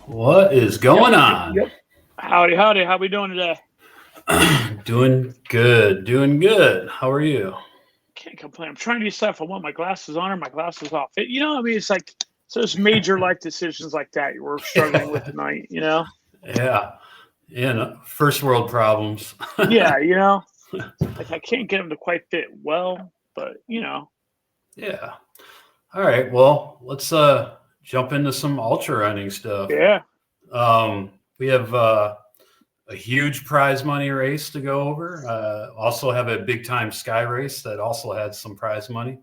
What is going on? Yep. Howdy. How we doing today? Doing good. How are you? Can't complain. I'm trying to decide if I want my glasses on or my glasses off. It's like those major life decisions like that we're struggling with tonight, Yeah. First world problems. Yeah, like I can't get them to quite fit well, but Yeah. All right. Well, let's jump into some ultra running stuff. Yeah. We have a huge prize money race to go over. Also have a big time sky race that also had some prize money.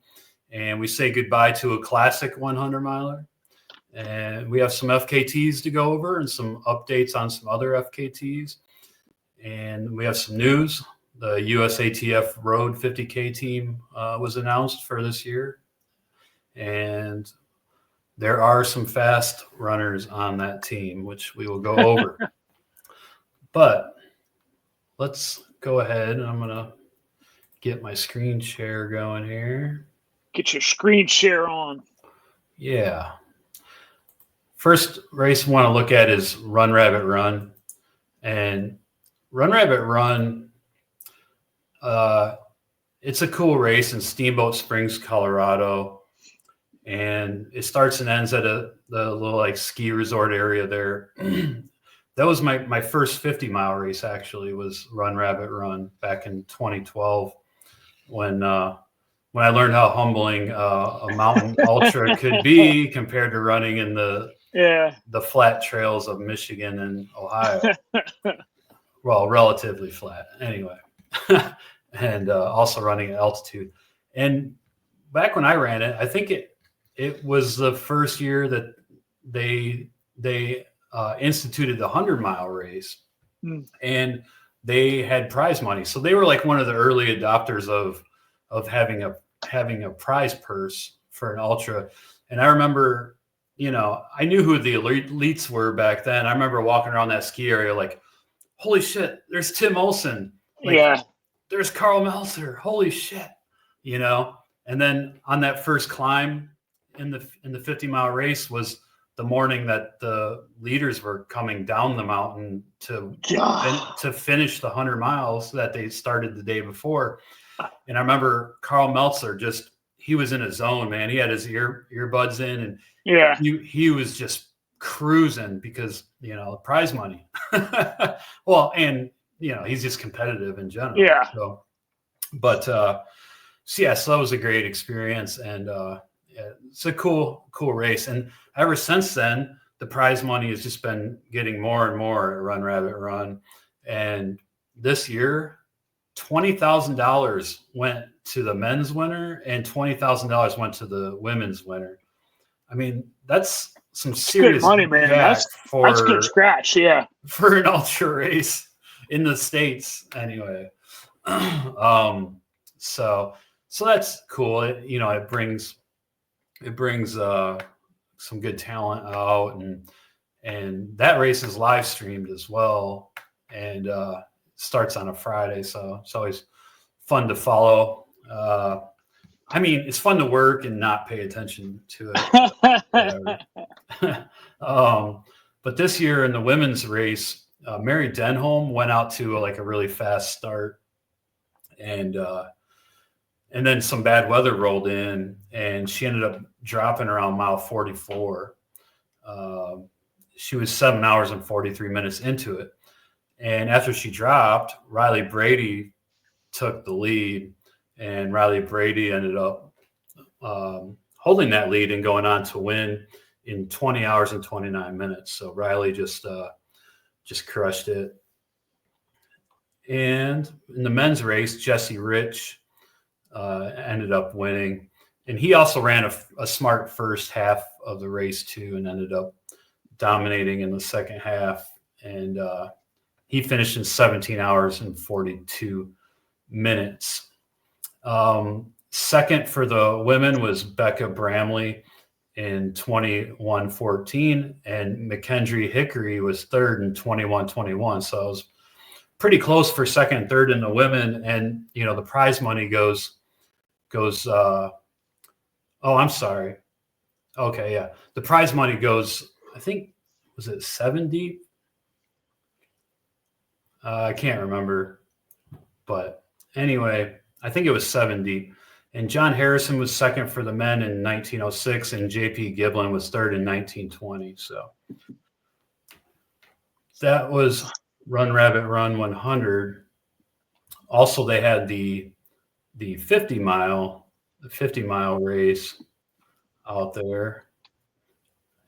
And we say goodbye to a classic 100 miler. And we have some FKTs to go over and some updates on some other FKTs. And we have some news. The USATF Road 50K team was announced for this year. And there are some fast runners on that team, which we will go over. But let's go ahead. I'm going to get my screen share going here. Get your screen share on. Yeah. First race I want to look at is Run Rabbit Run. And Run Rabbit Run, it's a cool race in Steamboat Springs, Colorado. And it starts and ends at the little like ski resort area there. That was my first 50-mile race, actually, was Run Rabbit Run back in 2012 when I learned how humbling a mountain ultra could be compared to running in the flat trails of Michigan and Ohio. Well, relatively flat anyway. And also running at altitude. And back when I ran it, I think it was the first year that they instituted the 100-mile race, and they had prize money. So they were like one of the early adopters of having a prize purse for an ultra. And I remember, I knew who the elites were back then. I remember walking around that ski area like, holy shit, there's Tim Olson. Like, there's Carl Meltzer. Holy shit, And then on that first climb in the 50-mile race was the morning that the leaders were coming down the mountain to finish the 100 miles that they started the day before. And I remember Carl Meltzer he was in his zone, man. He had his earbuds in and he was just cruising because, prize money. Well, and, he's just competitive in general. Yeah. So that was a great experience. And, it's a cool race. And ever since then, the prize money has just been getting more and more at Run Rabbit Run. And this year, $20,000 went to the men's winner and $20,000 went to the women's winner. I mean, that's some serious good money, man. That's good scratch. Yeah. For an ultra race in the States anyway. So that's cool. It brings some good talent out, and that race is live streamed as well, and starts on a Friday, so it's always fun to follow. It's fun to work and not pay attention to it. But this year in the women's race, Mary Denholm went out to a really fast start, and then some bad weather rolled in, and she ended up dropping around mile 44. She was 7 hours and 43 minutes into it. And after she dropped, Riley Brady took the lead, and Riley Brady ended up holding that lead and going on to win in 20 hours and 29 minutes. So Riley just crushed it. And in the men's race, Jesse Rich ended up winning, and he also ran a smart first half of the race too, and ended up dominating in the second half. And he finished in 17 hours and 42 minutes. Second for the women was Becca Bramley in 21:14, and McKendry Hickory was third in 21:21. So it was pretty close for second and third in the women. And, you know, the prize money goes, oh, I'm sorry. Okay. Yeah. The prize money goes, I think, was it 7 deep? I can't remember, but anyway, I think it was 7 deep. And John Harrison was second for the men in 1906, and J.P. Giblin was third in 1920. So that was Run Rabbit Run 100. Also, they had the 50 mile race out there.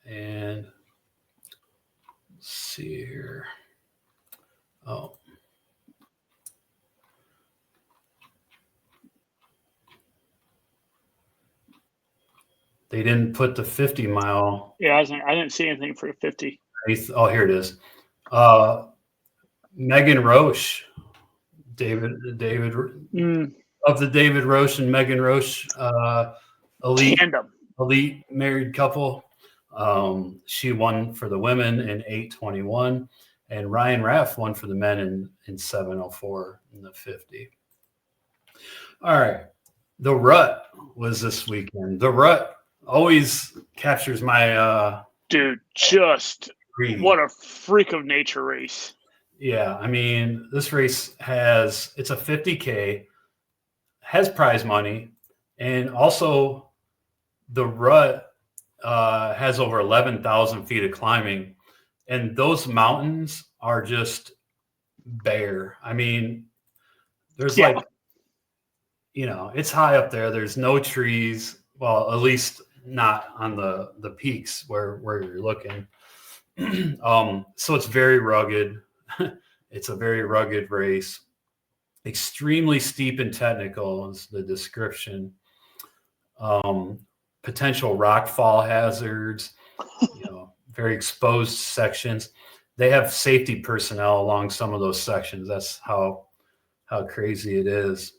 And let's see here. Oh. They didn't put the 50 mile. Yeah, I didn't see anything for 50. Oh, here it is. Megan Roche, David of the David Roche and Megan Roche elite married couple. She won for the women in 8:21, and Ryan Raff won for the men in 7:04 in the 50. All right, the Rut was this weekend. The Rut always captures my dude. Just greed. What a freak of nature race. Yeah, I mean, this race it's a 50K, has prize money, and also the Rut has over 11,000 feet of climbing, and those mountains are just bare. I mean, there's like, you know, it's high up there. There's no trees. Well, at least not on the peaks where you're looking. So it's very rugged. It's a very rugged race. Extremely steep and technical is the description. Potential rock fall hazards, you know, very exposed sections. They have safety personnel along some of those sections. That's how crazy it is.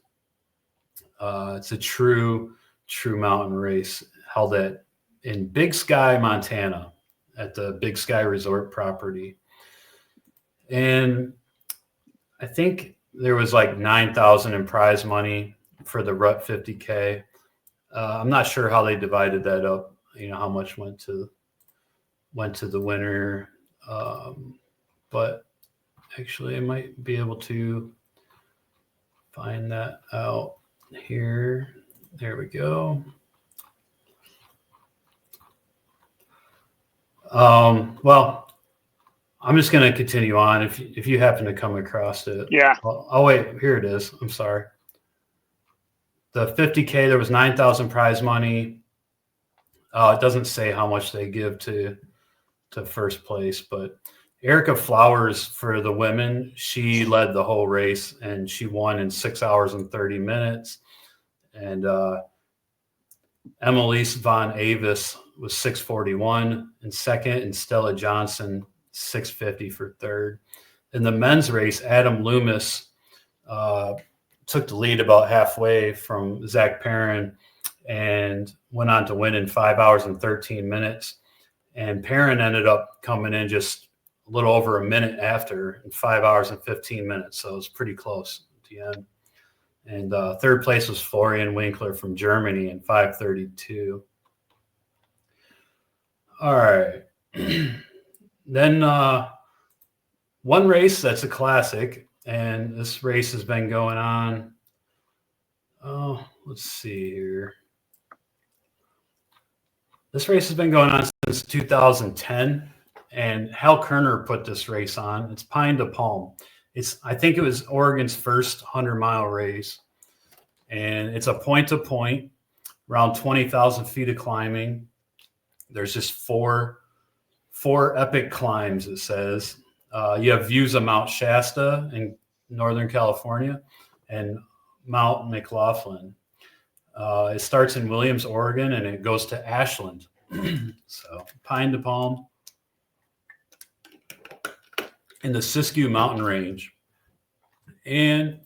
It's a true mountain race held in Big Sky, Montana, at the Big Sky Resort property. And I think there was like 9,000 in prize money for the Rut 50K. I'm not sure how they divided that up. You know, how much went to the winner. But actually, I might be able to find that out here. There we go. Well, I'm just going to continue on. If you happen to come across it. Yeah. Oh, wait, here it is. I'm sorry. The 50K, there was 9,000 prize money. It doesn't say how much they give to first place, but Erica Flowers for the women, she led the whole race and she won in 6 hours and 30 minutes. And Emelise Von Avis was 6:41 in second, and Stella Johnson 6:50 for third. In the men's race, Adam Loomis took the lead about halfway from Zach Perrin and went on to win in 5 hours and 13 minutes. And Perrin ended up coming in just a little over a minute after in 5 hours and 15 minutes. So it was pretty close at the end. And third place was Florian Winkler from Germany in 5:32. All right. Then one race that's a classic, and this race has been going on. Oh, let's see here. This race has been going on since 2010, and Hal Kerner put this race on. It's Pine to Palm. I think it was Oregon's first 100-mile race, and it's a point-to-point, around 20,000 feet of climbing. There's just four epic climbs, it says. You have views of Mount Shasta in Northern California and Mount McLaughlin. It starts in Williams, Oregon, and it goes to Ashland. So Pine to Palm in the Siskiyou Mountain Range. And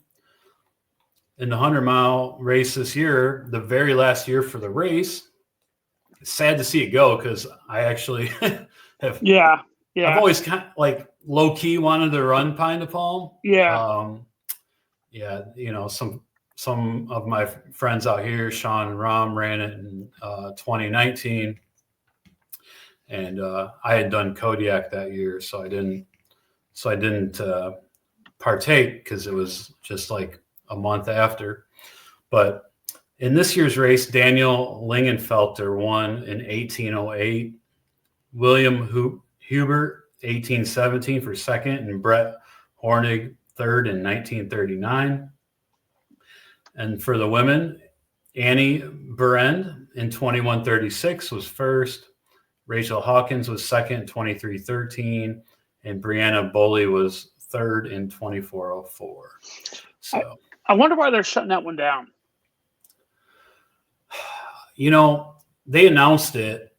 in the 100-mile race this year, the very last year for the race, it's sad to see it go because I actually have Yeah. I've always kind of like low key wanted to run Pine to Palm. Yeah. Yeah, you know, some of my friends out here, Sean and Ram, ran it in 2019, and I had done Kodiak that year, so I didn't partake because it was just like a month after. But in this year's race, Daniel Lingenfelter won in 1808, William Hubert 1817 for second, and Brett Hornig third in 1939. And for the women, Annie Berend in 2136 was first. Rachel Hawkins was second, 2313, and Brianna Boley was third in 2404. So I wonder why they're shutting that one down. You know, they announced it.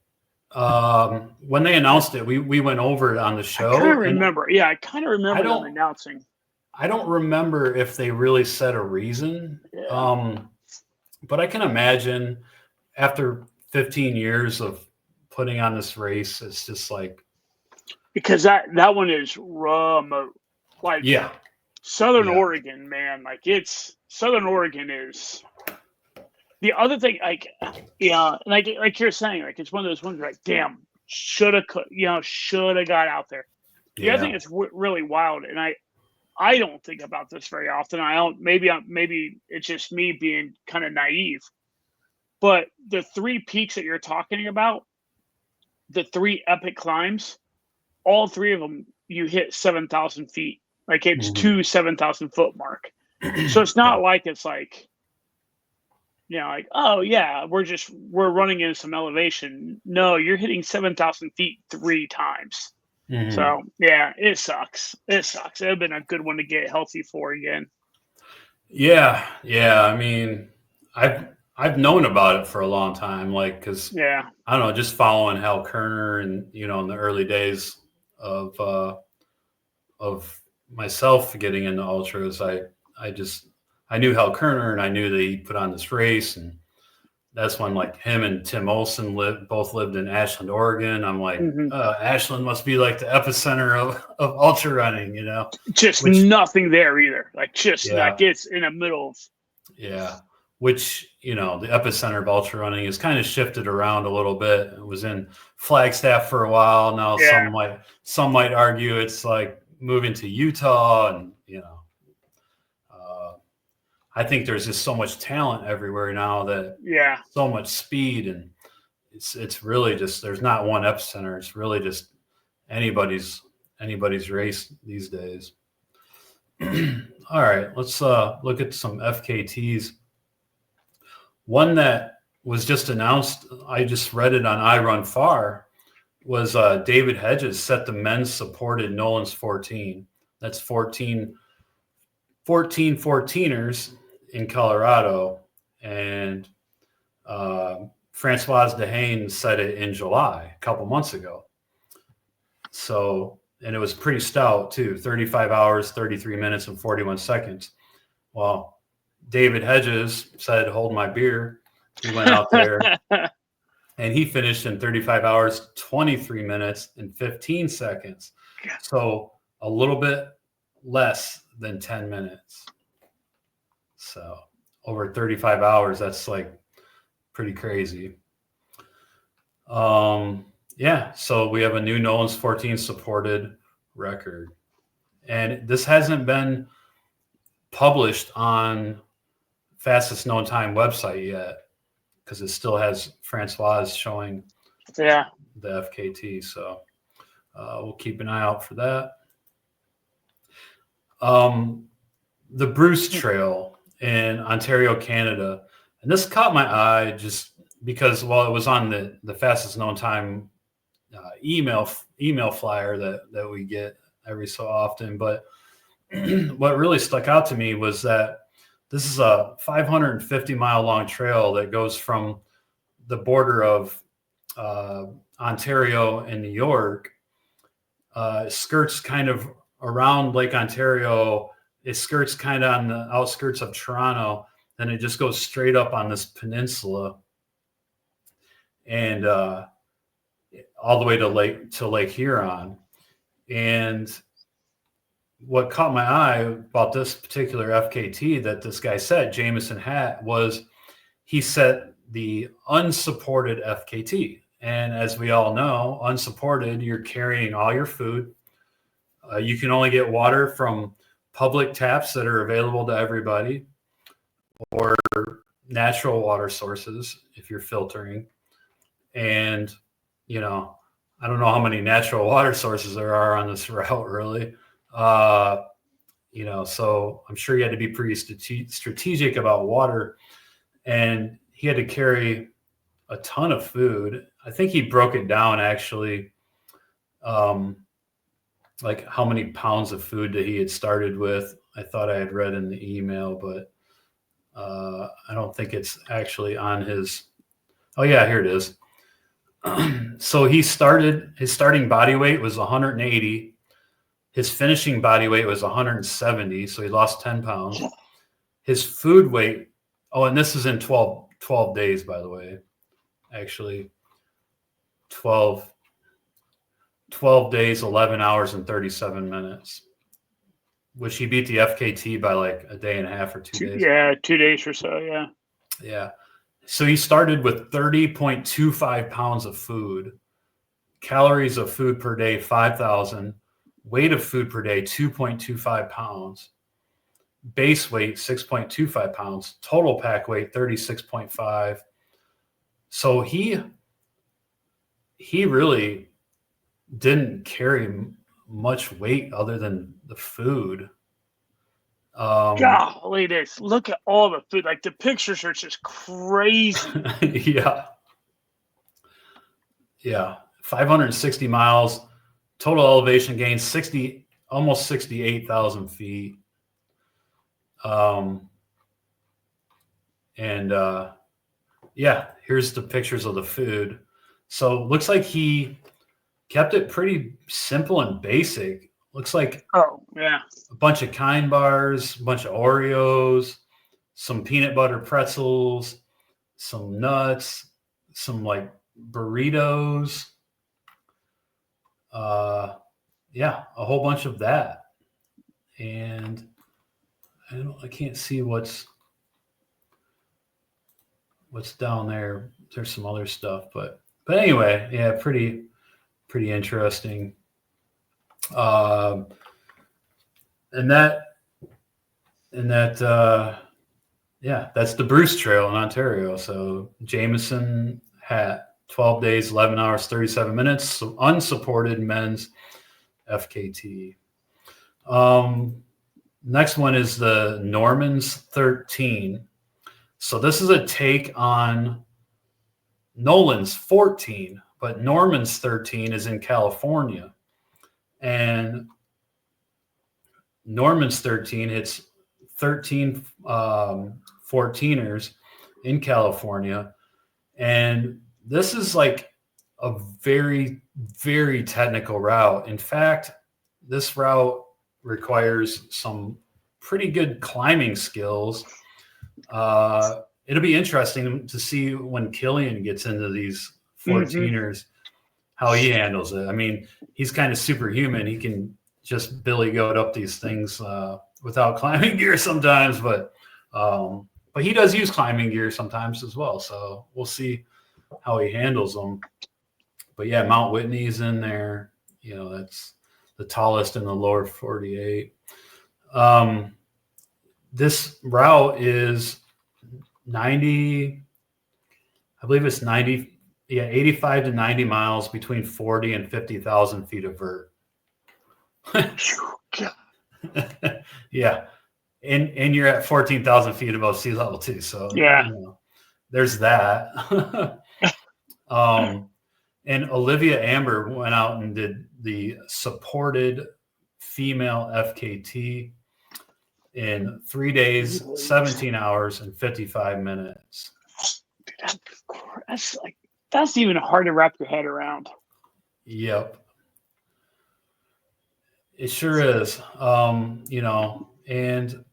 When they announced it, we went over it on the show. I kind of remember. Yeah, I kind of remember them announcing. I don't remember if they really said a reason. Yeah. But I can imagine after 15 years of putting on this race, it's just like, because that one is remote. Like, yeah, Southern Oregon, man. Like, it's Southern Oregon is the other thing. Like, yeah, like you're saying, like, it's one of those ones where, like, damn, should have got out there. The other thing that's really wild, and I don't think about this very often. I don't. Maybe it's just me being kind of naive. But the three peaks that you're talking about, the three epic climbs, all three of them you hit 7,000 feet. Like, it's two 7,000 foot mark. So it's not like it's like, you know, like, oh yeah, we're running into some elevation. No, you're hitting 7,000 feet 3 times. Mm-hmm. So yeah, it sucks. It sucks. It'd have been a good one to get healthy for again. Yeah. I mean, I've known about it for a long time, like, because I don't know, just following Hal Kerner and, you know, in the early days of myself getting into ultras, I knew Hal Kerner, and I knew that he put on this race, and that's when, like, him and Tim Olson both lived in Ashland, Oregon. I'm like, Ashland must be like the epicenter of ultra running, you know? Just nothing there either. Like, just like it's in the middle of. Yeah. Which, you know, the epicenter of ultra running is kind of shifted around a little bit. It was in Flagstaff for a while. Now some might argue it's like moving to Utah, and, you know, I think there's just so much talent everywhere now that so much speed, and it's really just, there's not one epicenter. It's really just anybody's race these days. All right, let's look at some FKTs. One that was just announced, I just read it on iRunFar, was David Hedges set the men's supported Nolan's 14. That's 14 14ers in Colorado, and Francoise Dehaene said it in July, a couple months ago. So, and it was pretty stout too, 35 hours, 33 minutes, and 41 seconds. Well, David Hedges said, "Hold my beer." He went out there and he finished in 35 hours, 23 minutes, and 15 seconds. So a little bit less than 10 minutes. So over 35 hours, that's like pretty crazy. So we have a new Nolan's 14 supported record. And this hasn't been published on Fastest Known Time website yet, because it still has Francoise showing the FKT. So we'll keep an eye out for that. The Bruce Trail in Ontario, Canada. And this caught my eye just because, well, it was on the Fastest Known Time email flyer that we get every so often. But what really stuck out to me was that this is a 550-mile long trail that goes from the border of Ontario and New York. Skirts kind of around Lake Ontario. It skirts kind of on the outskirts of Toronto. Then it just goes straight up on this peninsula, and all the way to Lake Huron. And what caught my eye about this particular FKT that this guy said, Jamieson Hatt, was he set the unsupported FKT. And as we all know, unsupported, you're carrying all your food. You can only get water from public taps that are available to everybody, or natural water sources if you're filtering. And, you know, I don't know how many natural water sources there are on this route, really. You know, so I'm sure you had to be pretty strategic about water. And he had to carry a ton of food. I think he broke it down, actually, like how many pounds of food that he had started with. I thought I had read in the email, but I don't think it's actually on his. Oh, yeah, here it is. So his starting body weight was 180. His finishing body weight was 170. So he lost 10 pounds. His food weight. Oh, and this is in 12 days, by the way. Actually, 12 days, 11 hours, and 37 minutes, which he beat the FKT by like a day and a half or 2 days. Yeah, 2 days or so, yeah. Yeah. So he started with 30.25 pounds of food, calories of food per day, 5,000, weight of food per day, 2.25 pounds, base weight, 6.25 pounds, total pack weight, 36.5. So he really didn't carry much weight other than the food. Golly, look at all the food. Like, the pictures are just crazy. Yeah. 560 miles, total elevation gain, almost 68,000 feet. Here's the pictures of the food. So looks like he kept it pretty simple and basic. Looks like a bunch of Kind bars, a bunch of Oreos, some peanut butter pretzels, some nuts, some like burritos. A whole bunch of that. And I can't see what's down there. There's some other stuff, but anyway, yeah, pretty interesting. That's the Bruce Trail in Ontario. So Jamieson Hatt, 12 days, 11 hours, 37 minutes, so unsupported men's FKT. Next one is the Norman's 13. So this is a take on Nolan's 14, but Norman's 13 is in California. And Norman's 13 hits 13 14ers in California. And this is like a very, very technical route. In fact, this route requires some pretty good climbing skills. It'll be interesting to see when Kilian gets into these 14ers, how he handles it. I mean, he's kind of superhuman. He can just billy goat up these things without climbing gear sometimes, but he does use climbing gear sometimes as well. So we'll see how he handles them. But yeah, Mount Whitney's in there. You know, that's the tallest in the lower 48. This route is 85 to 90 miles between 40 and 50,000 feet of vert. Yeah. And you're at 14,000 feet above sea level too. So yeah, there's that. And Olivia Amber went out and did the supported female FKT in 3 days, 17 hours, and 55 minutes. Dude, that's even hard to wrap your head around. Yep. It sure is. And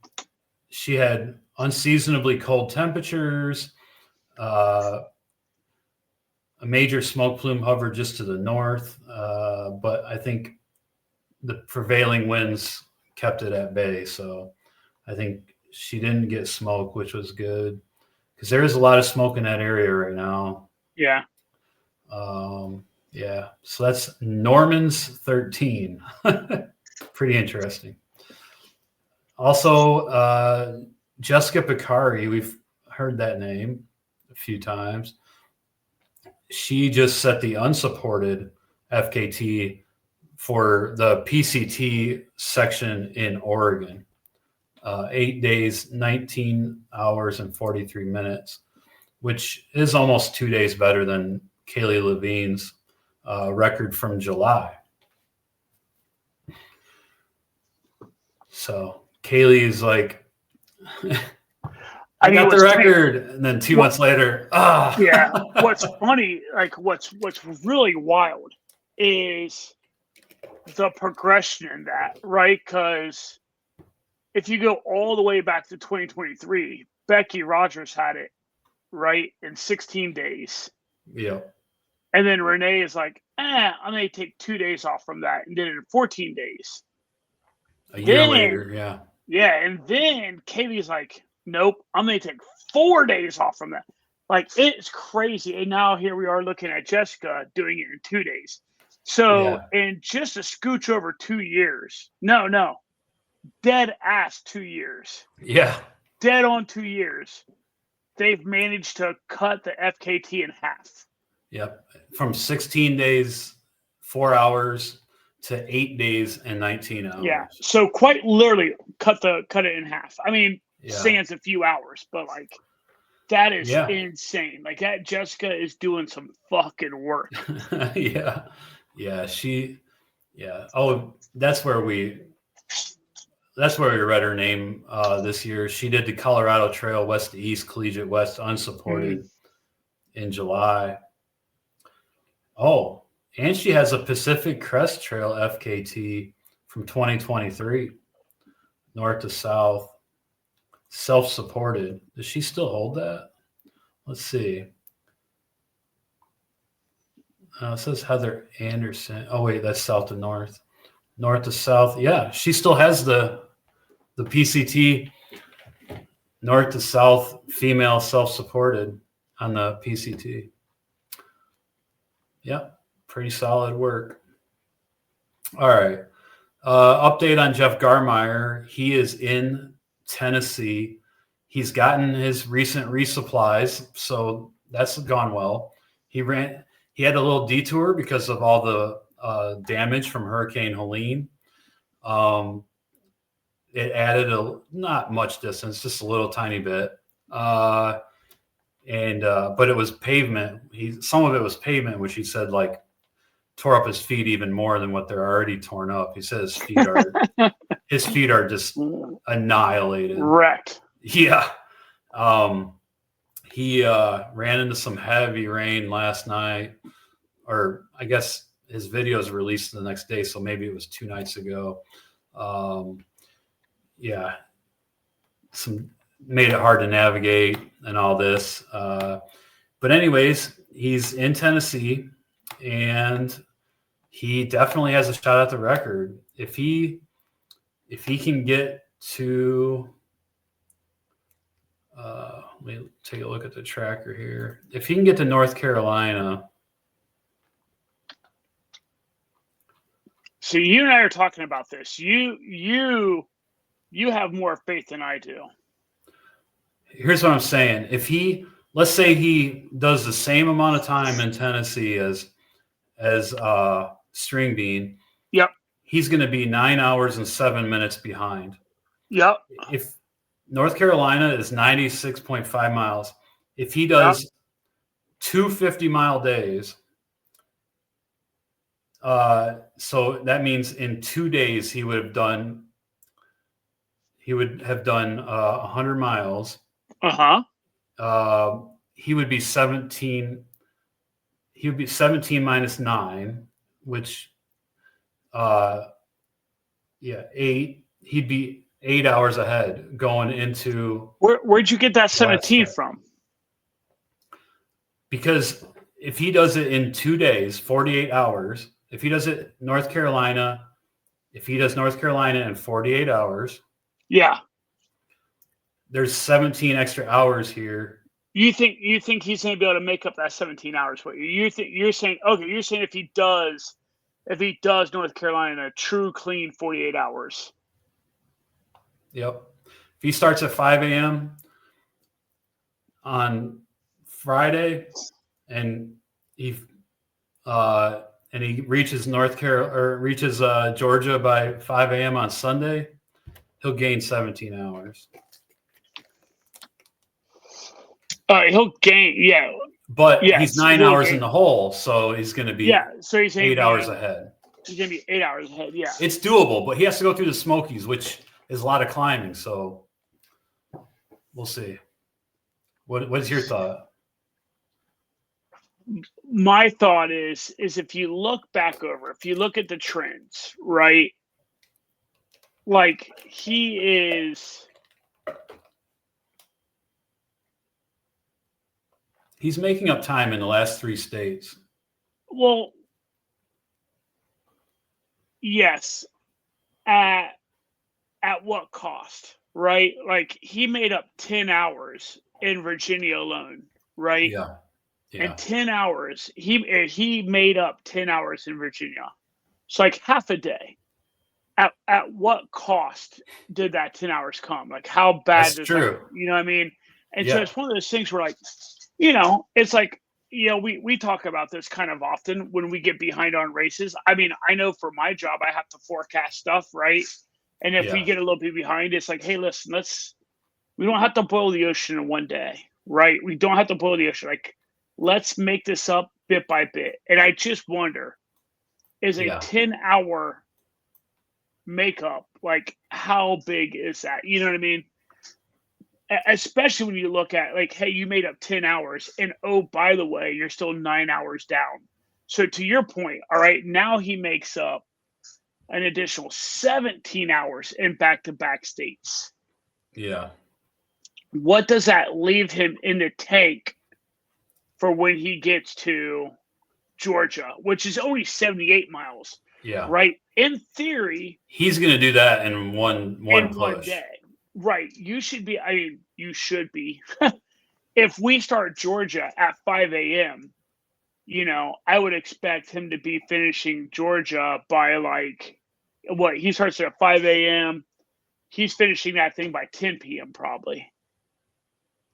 she had unseasonably cold temperatures, a major smoke plume hovered just to the north, but I think the prevailing winds kept it at bay. So I think she didn't get smoke, which was good because there is a lot of smoke in that area right now. Yeah. Yeah. So that's Norman's 13. Pretty interesting. Also, Jessica Pekari, we've heard that name a few times. She just set the unsupported FKT for the PCT section in Oregon. 8 days, 19 hours, and 43 minutes, which is almost 2 days better than Kaylee Levine's record from July. So Kaylee's like, I got the record, and then 2 months later, Yeah. What's funny, like what's really wild is the progression in that, right? Because if you go all the way back to 2023, Becky Rogers had it, right, in 16 days. Yeah. And then Renee is like, I'm going to take 2 days off from that and did it in 14 days. A year later, yeah. Yeah, and then Kaylee's like, nope, I'm going to take 4 days off from that. Like, it's crazy. And now here we are looking at Jessica doing it in 2 days. So, in just a scooch over 2 years, no, dead ass 2 years. Yeah. Dead on 2 years. They've managed to cut the FKT in half. Yep. From 16 days, 4 hours to 8 days and 19 hours. Yeah. So quite literally cut it in half. I mean, sans a few hours, but like that is insane. Like that Jessica is doing some fucking work. Yeah. Oh, that's where we read her name this year. She did the Colorado Trail West to East Collegiate West unsupported in July. Oh, and she has a Pacific Crest Trail FKT from 2023, north to south, self-supported. Does she still hold that? Let's see. It says Heather Anderson. Oh, wait, that's south to north. North to south. Yeah, she still has the PCT north to south female self-supported on the PCT. Yeah, pretty solid work. All right. Update on Jeff Garmire. He is in Tennessee. He's gotten his recent resupplies, so that's gone well. He had a little detour because of all the damage from Hurricane Helene. It added not much distance, just a little tiny bit. But it was pavement. Some of it was pavement, which he said like tore up his feet even more than what they're already torn up. He said his feet are just annihilated. Wrecked. Yeah. He ran into some heavy rain last night, or I guess his video is released the next day, so maybe it was 2 nights ago. Made it hard to navigate and all this. But anyways, he's in Tennessee, and he definitely has a shot at the record. If he can get to, let me take a look at the tracker here. If he can get to North Carolina. So you and I are talking about this. You have more faith than I do. Here's what I'm saying. Let's say he does the same amount of time in Tennessee as String Bean. Yep. He's going to be 9 hours and 7 minutes behind. Yep. If North Carolina is 96.5 miles, if he does 2 50-mile days, so that means in 2 days he would have done 100 miles. He would be 17. He would be 17 minus 9, which 8. He'd be 8 hours ahead going into. Where'd you get that 17 from? Because if he does it in 2 days, 48 hours, if he does it North Carolina, if he does North Carolina in 48 hours, Yeah. there's 17 extra hours here. You think he's going to be able to make up that 17 hours? What you're saying? Okay, you're saying if he does North Carolina in a true clean 48 hours. Yep. If he starts at 5 a.m. on Friday and he reaches Georgia by 5 a.m. on Sunday, he'll gain 17 hours. He'll gain, yeah. But he's 9 hours in the hole, so he's going to be so he's 8 hours ahead. He's going to be 8 hours ahead, yeah. It's doable, but he has to go through the Smokies, which is a lot of climbing, so we'll see. What's your thought? My thought is if you look back over, if you look at the trends, right? Like he's making up time in the last 3 states. Well, yes. At what cost, right? Like he made up 10 hours in Virginia alone, right? Yeah. And 10 hours, he made up 10 hours in Virginia. So like half a day. At what cost did that 10 hours come? Like how bad That's true. You know what I mean? And so it's one of those things where like, it's like, we talk about this kind of often when we get behind on races. I mean, I know for my job, I have to forecast stuff, right? And if we get a little bit behind, it's like, hey, listen, we don't have to boil the ocean in one day, right? We don't have to boil the ocean. Like, let's make this up bit by bit. And I just wonder, is a 10-hour makeup, like how big is that? You know what I mean? Especially when you look at like, hey, you made up 10 hours and oh, by the way, you're still 9 hours down. So to your point, all right, now he makes up an additional 17 hours in back-to-back states. Yeah. What does that leave him in the tank for when he gets to Georgia, which is only 78 miles? Yeah. Right? In theory, he's going to do that in one push. One day. Right. You should be. If we start Georgia at 5 a.m., I would expect him to be finishing Georgia by like, he starts at 5 a.m. He's finishing that thing by 10 p.m. probably.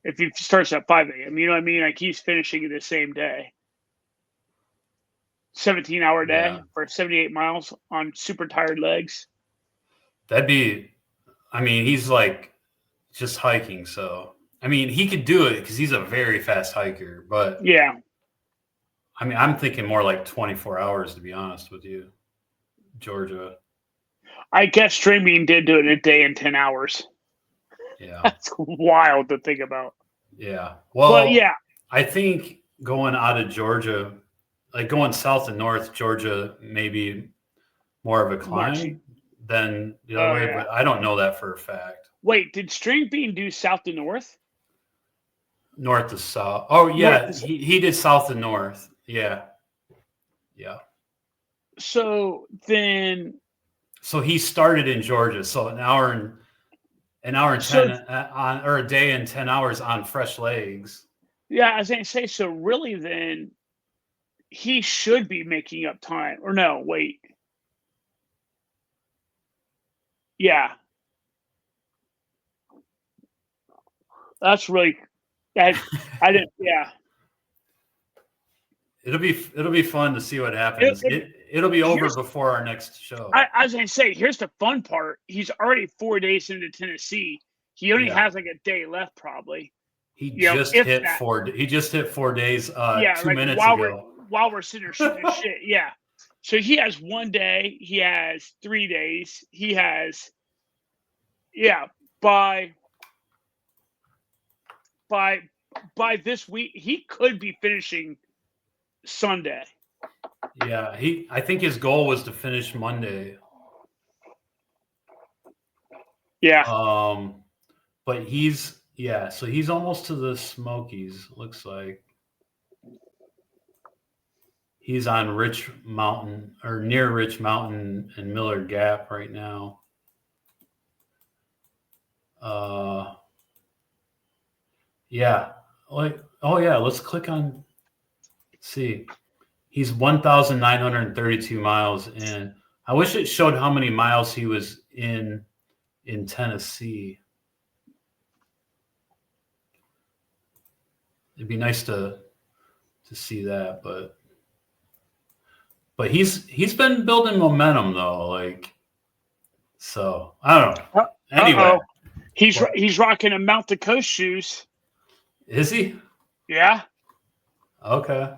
If he starts at 5 a.m., you know what I mean? Like he's finishing the same day. 17-hour day for 78 miles on super tired legs. He's like just hiking. So, he could do it because he's a very fast hiker. But yeah, I'm thinking more like 24 hours, to be honest with you, Georgia. I guess streaming did do it in a day and 10 hours. Yeah. That's wild to think about. Yeah. Well, I think going out of Georgia, like going south and north, Georgia may be more of a climb than the other way, but I don't know that for a fact. Wait, did String Bean do south to north? North to south. Oh, yeah. He did south to north. Yeah. Yeah. So then. So he started in Georgia. So an hour and 10 or a day and 10 hours on fresh legs. Yeah, I was going to say, so really then he should be making up time. Or no, wait. Yeah. That's really I didn't It'll be fun to see what happens. It'll be over before our next show. I was gonna say, here's the fun part. He's already 4 days into Tennessee. He only has like a day left, probably. He just hit 4 days 2 minutes ago. While we're sitting there shooting shit. Yeah. So he has 1 day, he has 3 days, he has by this week he could be finishing Sunday. Yeah, I think his goal was to finish Monday. Yeah. But so he's almost to the Smokies, looks like. He's on Rich Mountain or near Rich Mountain and Miller Gap right now. Yeah. Like, oh yeah, let's click on, see. He's 1,932 miles in. I wish it showed how many miles he was in Tennessee. It'd be nice to see that, but he's been building momentum though, like, so I don't know. Anyway, he's rocking a Mount the Coast shoes. Is he? Yeah. Okay.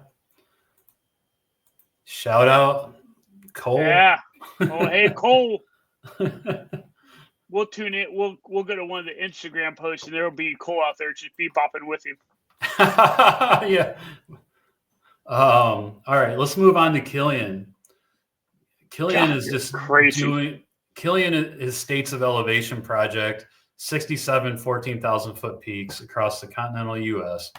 Shout out Cole. Yeah. Oh, hey Cole. We'll tune in. We'll go to one of the Instagram posts, and there'll be Cole out there just bebopping with him. Yeah. All right, let's move on to Kilian. Kilian is just crazy. doing Kilian is States of Elevation project, 67 14,000 foot peaks across the continental U.S.,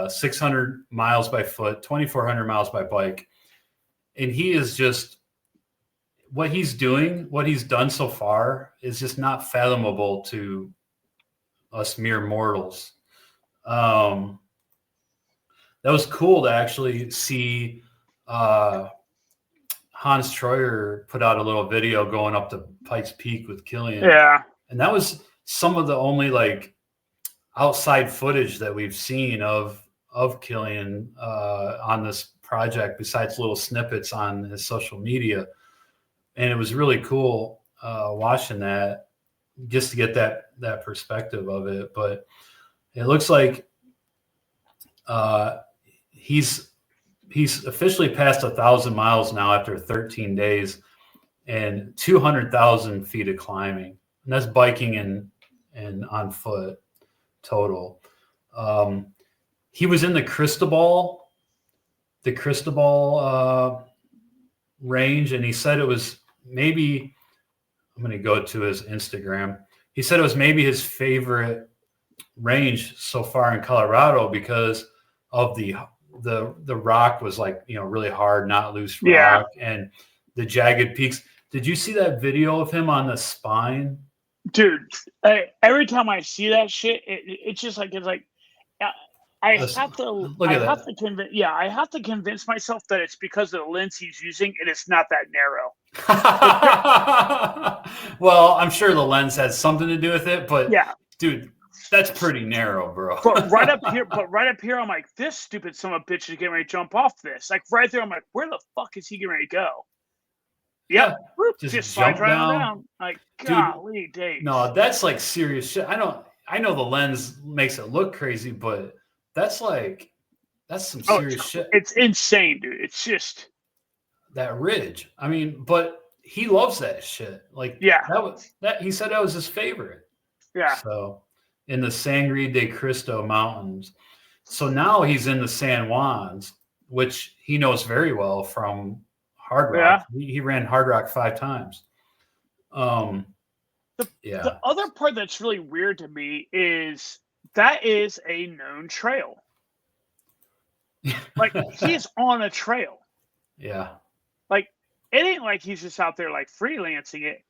600 miles by foot, 2,400 miles by bike. And he is just, what he's doing, what he's done so far is just not fathomable to us mere mortals. That was cool to actually see Hans Troyer put out a little video going up to Pikes Peak with Kilian. Yeah. And that was some of the only like outside footage that we've seen of Kilian on this project, besides little snippets on his social media. And it was really cool watching that, just to get that perspective of it. But it looks like he's officially passed 1,000 miles now after 13 days and 200,000 feet of climbing. And that's biking and on foot total. He was in the Cristobal range, and he said it was maybe, I'm going to go to his Instagram. He said it was maybe his favorite range so far in Colorado because of the rock was like, really hard, not loose rock, and the jagged peaks. Did you see that video of him on the spine? Dude, every time I see that shit, it's just like, I have to convince myself that it's because of the lens he's using, and it's not that narrow. Well, I'm sure the lens has something to do with it, but yeah, dude, that's pretty narrow, bro. But right up here, I'm like, this stupid son of a bitch is getting ready to jump off this. Like right there, I'm like, where the fuck is he getting ready to go? Yep, just slides right down. Like, golly, Dave. No, that's like serious shit. I know the lens makes it look crazy, but that's some serious shit. It's insane, dude. It's just that ridge. I mean, but he loves that shit. Like, yeah, he said that was his favorite. Yeah. So in the Sangre de Cristo Mountains. So now he's in the San Juans, which he knows very well from Hard Rock. Yeah. He ran Hard Rock 5 times. The other part that's really weird to me is that is a known trail. Like, he's on a trail. Yeah. Like, it ain't like he's just out there like freelancing it.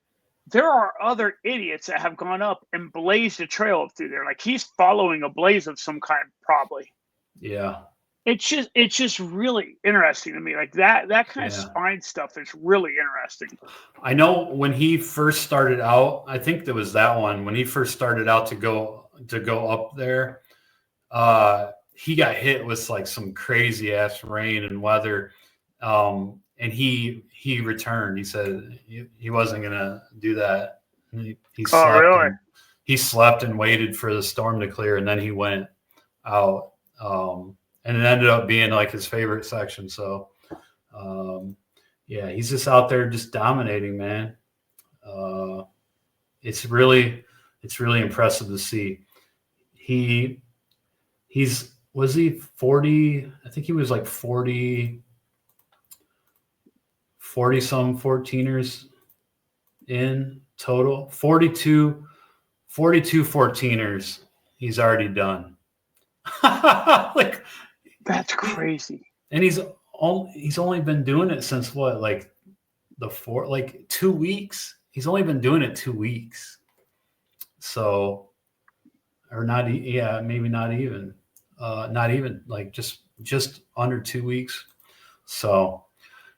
There are other idiots that have gone up and blazed a trail up through there. Like, he's following a blaze of some kind, probably. Yeah. It's just really interesting to me. Like that kind of spine stuff is really interesting. I know when he first started out, I think there was that one when he first started out to go up there. He got hit with like some crazy ass rain and weather, and he returned. He said he wasn't gonna do that. He slept. Oh, really? He slept and waited for the storm to clear, and then he went out. And it ended up being like his favorite section. So, he's just out there just dominating, man. It's really impressive to see. Was he 40? I think he was like 40 some 14ers in total. 42 14ers he's already done. Like, that's crazy. And he's he's only been doing it since what, like 2 weeks. He's only been doing it 2 weeks. So, or not, maybe not even, like just under 2 weeks. So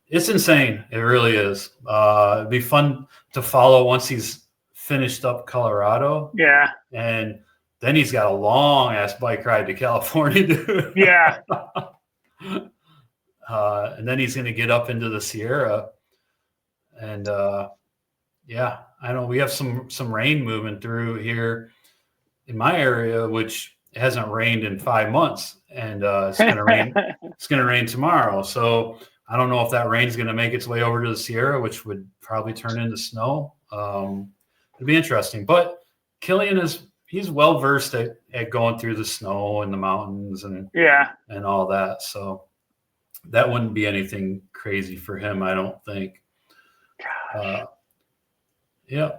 it's insane. It really is. It'd be fun to follow once he's finished up Colorado. Yeah. And then he's got a long ass bike ride to California, dude. Yeah. And then he's going to get up into the Sierra. And yeah, I know we have some rain moving through here in my area, which hasn't rained in 5 months, and it's going to rain. It's going to rain tomorrow. So I don't know if that rain's going to make its way over to the Sierra, which would probably turn into snow. It'd be interesting. But Kilian he's well versed at going through the snow and the mountains and all that. So that wouldn't be anything crazy for him, I don't think. Yeah.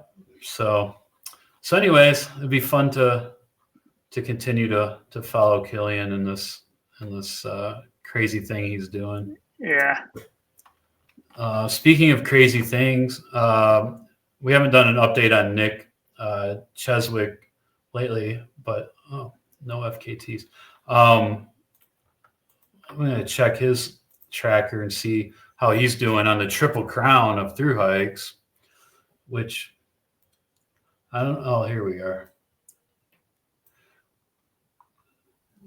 So anyways, it'd be fun to continue to follow Kilian in this crazy thing he's doing. Yeah. Speaking of crazy things, we haven't done an update on Nick Chezwick lately, but no FKTs. I'm going to check his tracker and see how he's doing on the Triple Crown of through hikes, which I don't know. Oh, here we are.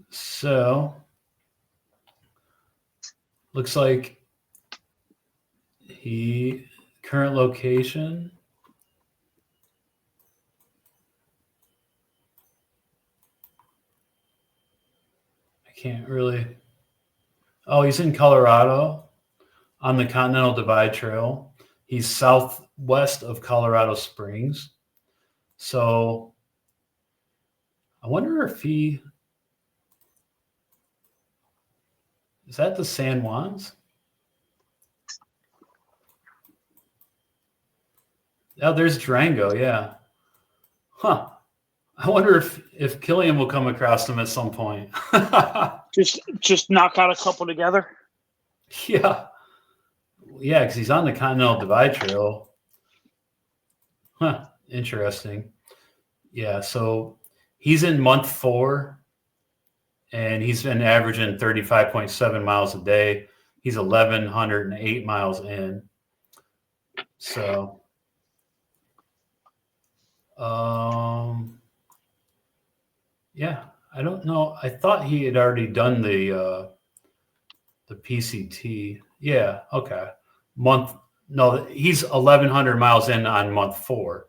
So looks like current location. I can't really. Oh, he's in Colorado on the Continental Divide Trail. He's southwest of Colorado Springs. So I wonder if is that the San Juans? Oh, there's Durango, yeah. Huh. I wonder if Kilian will come across them at some point. just knock out a couple together. Yeah, because he's on the Continental Divide Trail. Huh. Interesting. Yeah, so he's in month 4, and he's been averaging 35.7 miles a day. He's 1,108 miles in. So, yeah, I don't know. I thought he had already done the PCT. Yeah, okay. He's 1,100 miles in on month 4.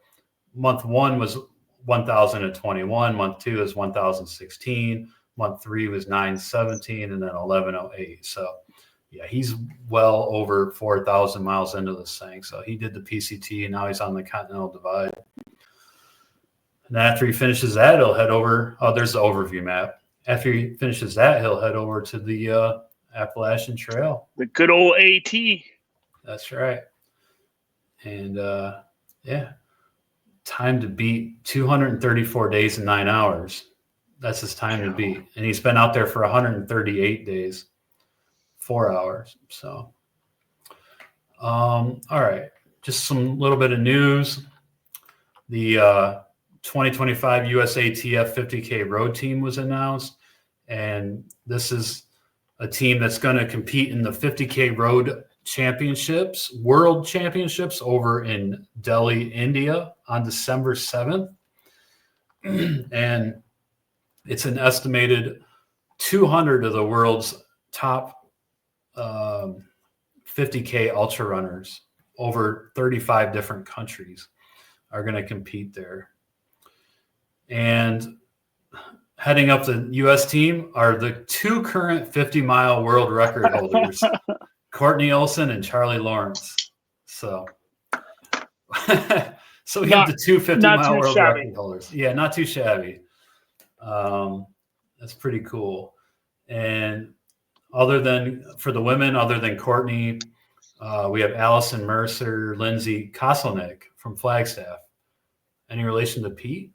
Month 1 was 1,021. Month 2 is 1,016. Month 3 was 917, and then 1,108. So, yeah, he's well over 4,000 miles into this thing. So he did the PCT, and now he's on the Continental Divide. And after he finishes that, he'll head over. Oh, there's the overview map. After he finishes that, he'll head over to the Appalachian Trail. The good old AT. That's right. And yeah, time to beat 234 days and 9 hours. That's his time to beat. And he's been out there for 138 days, 4 hours. So, all right. Just some little bit of news. The 2025 USATF 50K road team was announced. And this is a team that's going to compete in the 50K road championships, world championships over in Delhi, India on December 7th. And it's an estimated 200 of the world's top 50K ultra runners over 35 different countries are going to compete there. And heading up the U.S. team are the 2 current 50-mile world record holders, Courtney Olson and Charlie Lawrence. So we have the 2 50-mile world record holders. Yeah, not too shabby. That's pretty cool. And for the women, other than Courtney, we have Allison Mercer, Lindsay Koselnick from Flagstaff. Any relation to Pete?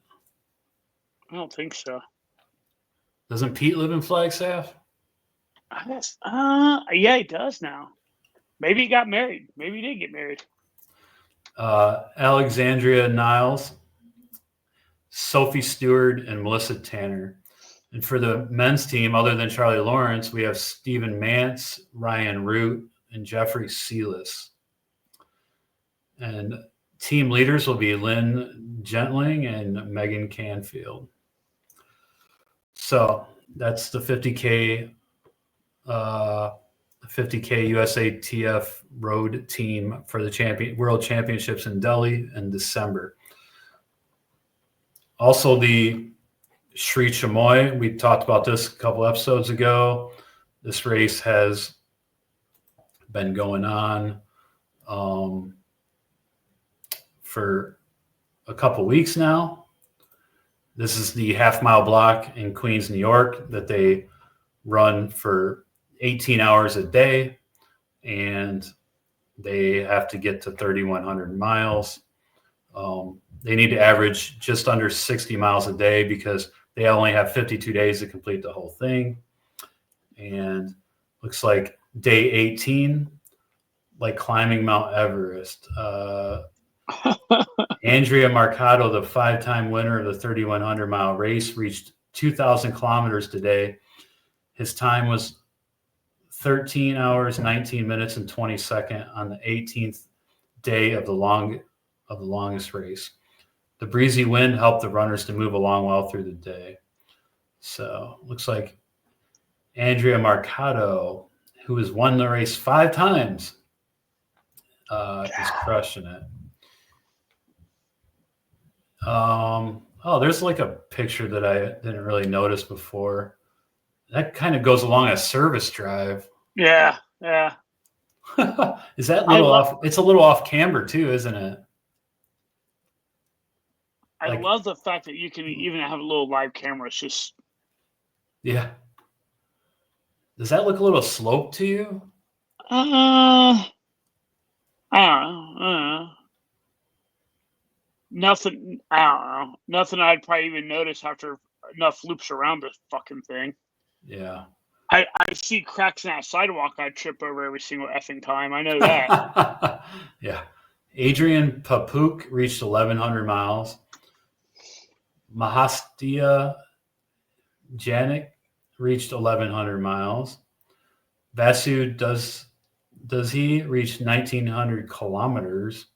I don't think so. Doesn't Pete live in Flagstaff? Yeah, he does now. Maybe he got married. Maybe he did get married. Alexandria Niles, Sophie Stewart, and Melissa Tanner. And for the men's team, other than Charlie Lawrence, we have Stephen Mance, Ryan Root, and Jeffrey Sealis. And team leaders will be Lynn Gentling and Megan Canfield. So that's the 50K 50K USATF road team for the World Championships in Delhi in December. Also, the Sri Chimoy, we talked about this a couple episodes ago. This race has been going on for a couple weeks now. This is the half-mile block in Queens, New York that they run for 18 hours a day, and they have to get to 3,100 miles. They need to average just under 60 miles a day because they only have 52 days to complete the whole thing. And looks like day 18, like climbing Mount Everest. Andrea Marcato, the 5-time winner of the 3,100 mile race, reached 2,000 kilometers today. His time was 13 hours, 19 minutes, and 20 seconds on the 18th day of the longest race. The breezy wind helped the runners to move along well through the day. So looks like Andrea Marcato, who has won the race 5 times, is crushing it. There's like a picture that I didn't really notice before. That kind of goes along a service drive. Yeah. Is that off? It's a little off camber too, isn't it? I love the fact that you can even have a little live camera. It's just. Yeah. Does that look a little sloped to you? I don't know. Nothing. I don't know. Nothing I'd probably even notice after enough loops around this fucking thing. Yeah. I see cracks in that sidewalk. I trip over every single effing time. I know that. Yeah. Adrian Papuk reached 1,100 miles. Mahastia Janik reached 1,100 miles. Vasu does he reach 1,900 kilometers?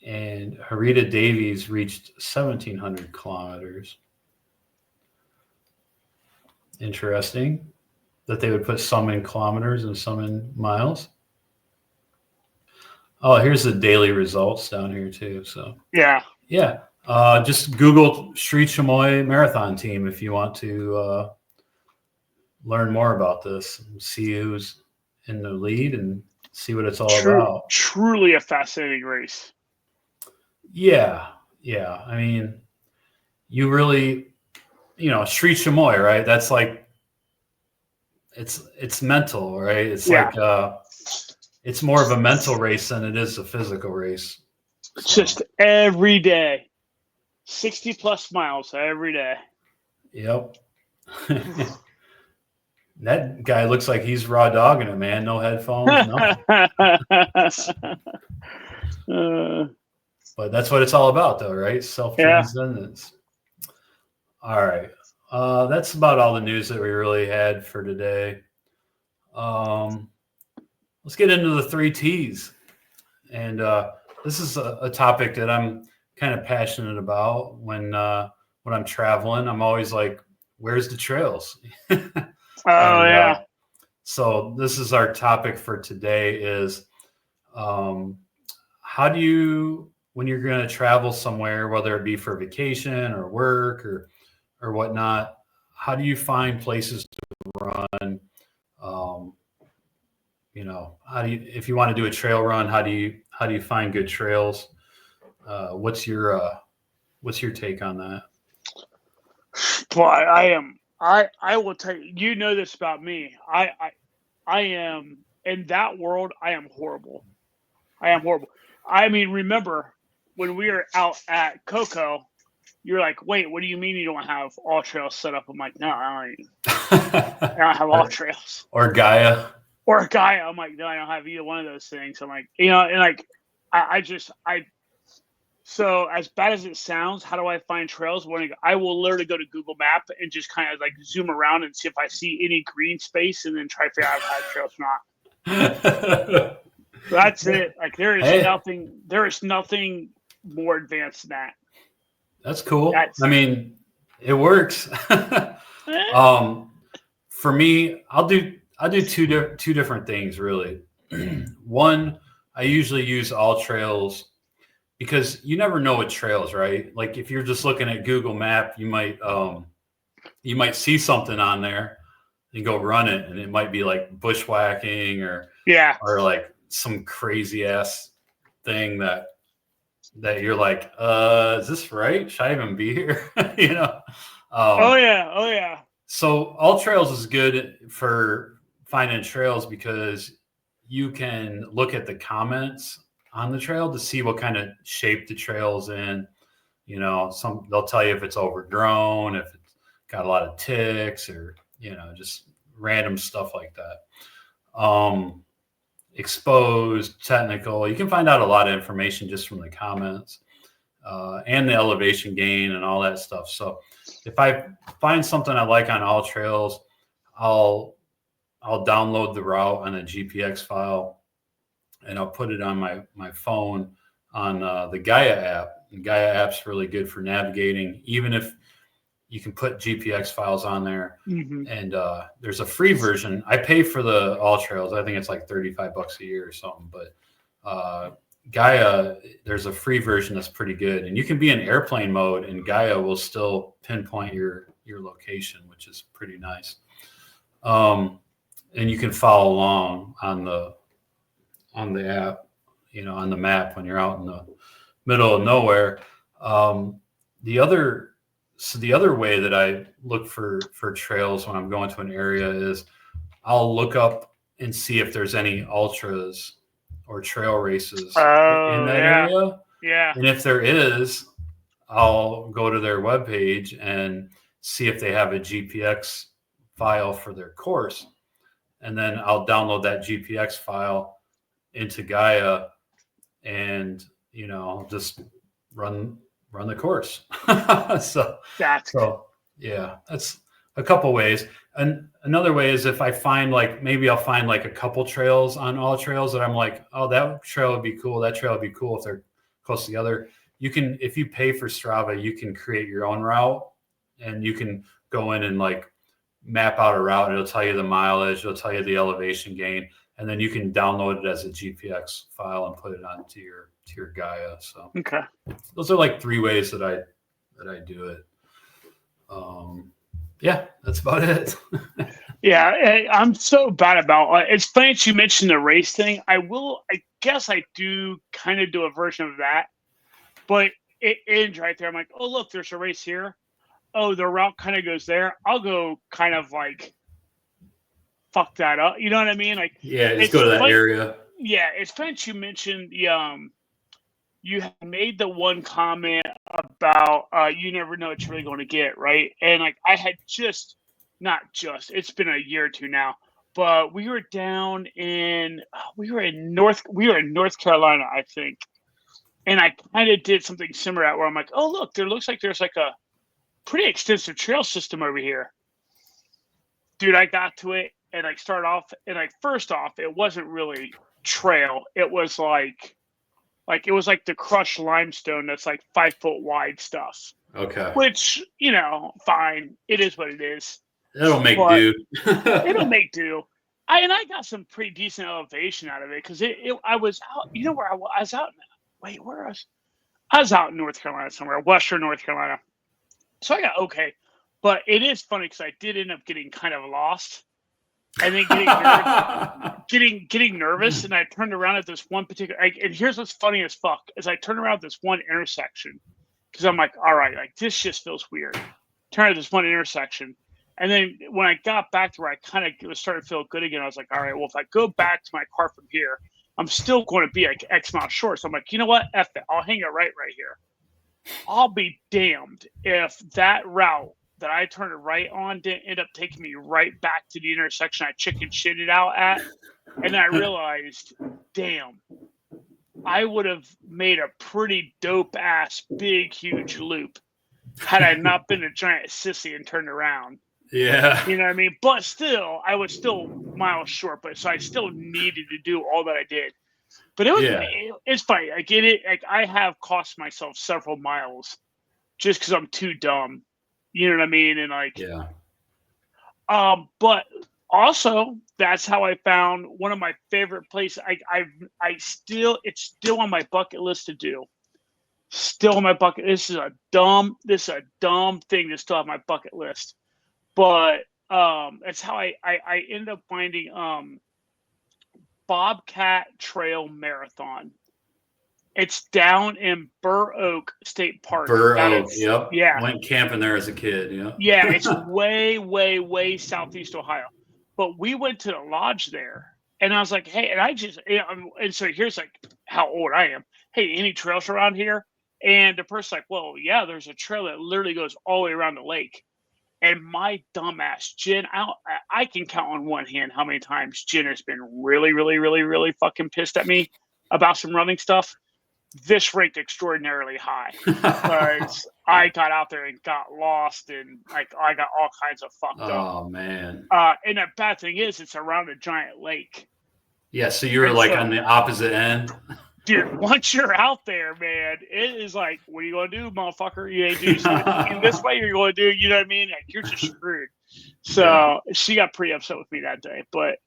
And Harita Davies reached 1,700 kilometers. Interesting that they would put some in kilometers and some in miles. Oh, here's the daily results down here too. So yeah. Just Google Sri Chimoy Marathon Team if you want to learn more about this and see who's in the lead and see what it's all about. Truly a fascinating race. Yeah. I mean, you really, Sri Chimoy, right? That's like, it's mental, right? It's like, it's more of a mental race than it is a physical race. So. Just every day, 60 plus miles every day. Yep. That guy looks like he's raw dogging it, man. No headphones, nothing. But that's what it's all about, though, right? Self-transcendence. Yeah. All right. That's about all the news that we really had for today. Let's get into the 3 T's. And this is a topic that I'm kind of passionate about when I'm traveling. I'm always like, where's the trails? So this is our topic for today is how do you, when you're going to travel somewhere, whether it be for vacation or work or whatnot, how do you find places to run? If you want to do a trail run, how do you find good trails? What's your take on that? Boy, I will tell you, you know this about me. I am in that world. I am horrible. I mean, remember when we were out at Coco, you're like, wait, what do you mean you don't have all trails set up? I'm like, no, I don't have all trails. Or Gaia. Or Gaia. I'm like, no, I don't have either one of those things. I'm like, and like, so as bad as it sounds, how do I find trails? I will literally go to Google Map and just kind of like zoom around and see if I see any green space, and then try to figure out if I have trails or not. That's it. Like there is nothing more advanced than that. That's cool. I mean, it works. For me, I'll do two different things really. One, I usually use all trails because you never know what trails, right? Like if you're just looking at Google Map, you might see something on there and go run it, and it might be like bushwhacking or like some crazy ass thing that you're like, is this right? Should I even be here? You know? Oh yeah. So all trails is good for finding trails because you can look at the comments on the trail to see what kind of shape the trail's in. You know, they'll tell you if it's overgrown, if it's got a lot of ticks, or, you know, just random stuff like that. Exposed, technical. You can find out a lot of information just from the comments and the elevation gain and all that stuff. So if I find something I like on all trails, I'll download the route on a GPX file, and I'll put it on my phone on the Gaia app. The Gaia app's really good for navigating, even if you can put GPX files on there. Mm-hmm. And there's a free version. I pay for the all trails. I think it's like $35 a year or something. But Gaia, there's a free version that's pretty good. And you can be in airplane mode, and Gaia will still pinpoint your location, which is pretty nice. And you can follow along on the app, you know, on the map when you're out in the middle of nowhere. The other way that I look for trails when I'm going to an area is I'll look up and see if there's any ultras or trail races in that area. Yeah. And if there is, I'll go to their webpage and see if they have a GPX file for their course. And then I'll download that GPX file into Gaia and, you know, just run the course. so yeah, that's a couple ways. And another way is if I find maybe I'll find a couple trails on all trails that I'm like, oh, that trail would be cool. That trail would be cool if they're close together. You can, if you pay for Strava, you can create your own route, and you can go in and map out a route. It'll tell you the mileage, it'll tell you the elevation gain, and then you can download it as a GPX file and put it onto your Gaia. So okay, those are 3 ways that I do it. Yeah, that's about it. Yeah, I'm so bad about it's funny that you mentioned the race thing. I guess I do kind of do a version of that, but it ends right there. I'm like, oh look, there's a race here. Oh, the route kind of goes there. I'll go kind of fuck that up. You know what I mean? Just go to that area. Yeah, it's funny that you mentioned you have made the one comment about you never know what you're really going to get, right? And I had it's been a year or two now, but we were in North Carolina, I think, and I kind of did something similar where I'm like, oh look, there looks like there's a pretty extensive trail system over here. Dude, I got to it and started off, and first off, it wasn't really trail. It was it was the crushed limestone that's 5 foot wide stuff. Okay. Which, you know, fine. It is what it is. It'll make do. It'll make do. I got some pretty decent elevation out of it because I was out. You know where I was out? Where was I? Was out in North Carolina somewhere, Western North Carolina. So I got okay, but it is funny because I did end up getting kind of lost, and then getting nervous, and I turned around at this one particular. And here's what's funny as fuck: is I turned around at this one intersection because I'm like, all right, this just feels weird. Turn at this one intersection, and then when I got back to where I kind of was starting to feel good again, I was like, all right, well, if I go back to my car from here, I'm still going to be X amount short. So I'm like, you know what? F it. I'll hang it right here. I'll be damned if that route that I turned right on didn't end up taking me right back to the intersection I chicken shitted out at. And I realized, damn, I would have made a pretty dope ass big huge loop had I not been a giant sissy and turned around. Yeah. You know what I mean? But still, I was still miles short, but so I still needed to do all that I did. But it was it's funny. I get it. Like, I have cost myself several miles just because I'm too dumb. You know what I mean? And like, but also that's how I found one of my favorite places. It's still on my bucket list to do. Still on my bucket. This is a dumb thing to still have my bucket list. But that's how I ended up finding Bobcat Trail Marathon. It's down in Burr Oak State Park. Burr Oak, yep. Yeah. Went camping there as a kid, Yeah, it's way, way, way southeast Ohio. But we went to the lodge there. And I was like, hey, and so here's like how old I am. Hey, any trails around here? And the person's like, well, yeah, there's a trail that literally goes all the way around the lake. And my dumbass, Jen, I can count on one hand how many times Jen has been really, really, really, really fucking pissed at me about some running stuff. This ranked extraordinarily high because I got out there and got lost and like I got all kinds of fucked up. Oh man! And the bad thing is, it's around a giant lake. Yeah, so you were like on the opposite end. Dude, once you're out there, man, it is like, what are you going to do, motherfucker? You ain't do something this way, you're going to do, you know what I mean? Like, you're just screwed. So she got pretty upset with me that day. But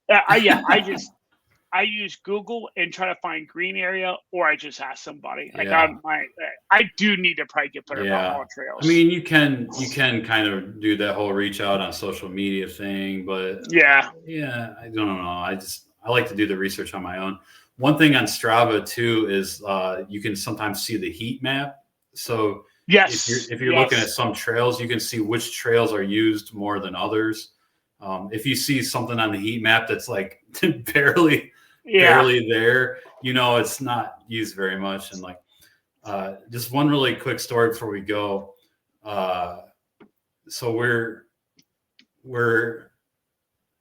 I use Google and try to find green area, or I just ask somebody. Like I do need to probably get better about all trails. I mean, you can kind of do that whole reach out on social media thing, but I don't know. I like to do the research on my own. One thing on Strava too is you can sometimes see the heat map. So if you're looking at some trails, you can see which trails are used more than others. If you see something on the heat map that's like barely there, it's not used very much. And like just one really quick story before we go. So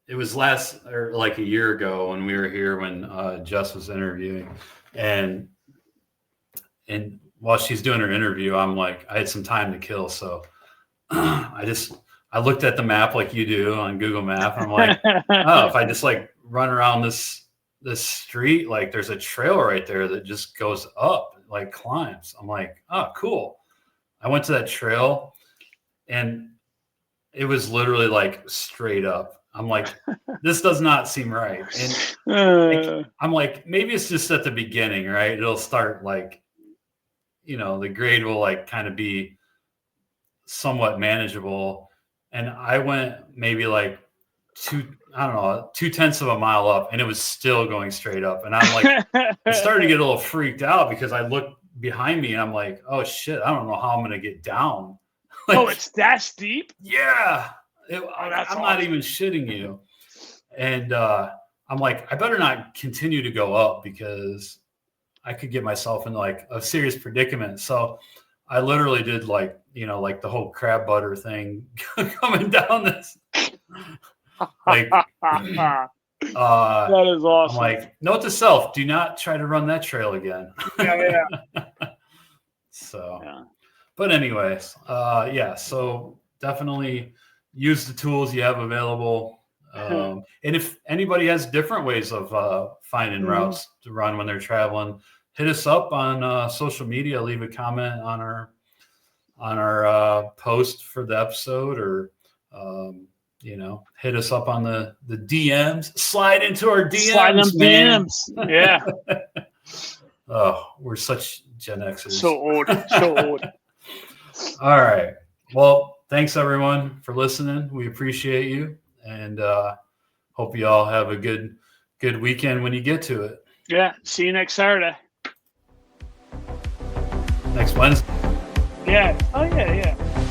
it was like a year ago when we were here when Jess was interviewing, and while she's doing her interview, I'm like, I had some time to kill. So I looked at the map like you do on Google Map. I'm like, if I just like run around this street, like there's a trail right there that just goes up, like climbs. I'm like, oh, cool. I went to that trail and it was literally like straight up. I'm like, this does not seem right. And I'm like, maybe it's just at the beginning, right? It'll start like, the grade will like kind of be somewhat manageable. And I went maybe like 2/10 of a mile up, and it was still going straight up. And I'm like, I started to get a little freaked out because I looked behind me and I'm like, oh shit, I don't know how I'm going to get down. Like, oh, it's that steep? Yeah. I'm not even shitting you. And I'm like, I better not continue to go up because I could get myself in like a serious predicament. So I literally did like, like the whole crab butter thing coming down this. Like, that is awesome. I'm like, note to self, do not try to run that trail again. Yeah. So, but anyways, so definitely use the tools you have available. And if anybody has different ways of finding routes to run when they're traveling, hit us up on social media, leave a comment on our post for the episode, or hit us up on the DMs, slide into our DMs. Slide them DMs. Yeah. Oh, we're such Gen Xers. So old. All right. Well, thanks everyone for listening. We appreciate you, and hope you all have a good weekend when you get to it. Yeah. See you next Saturday. Next Wednesday. Yeah. Oh yeah.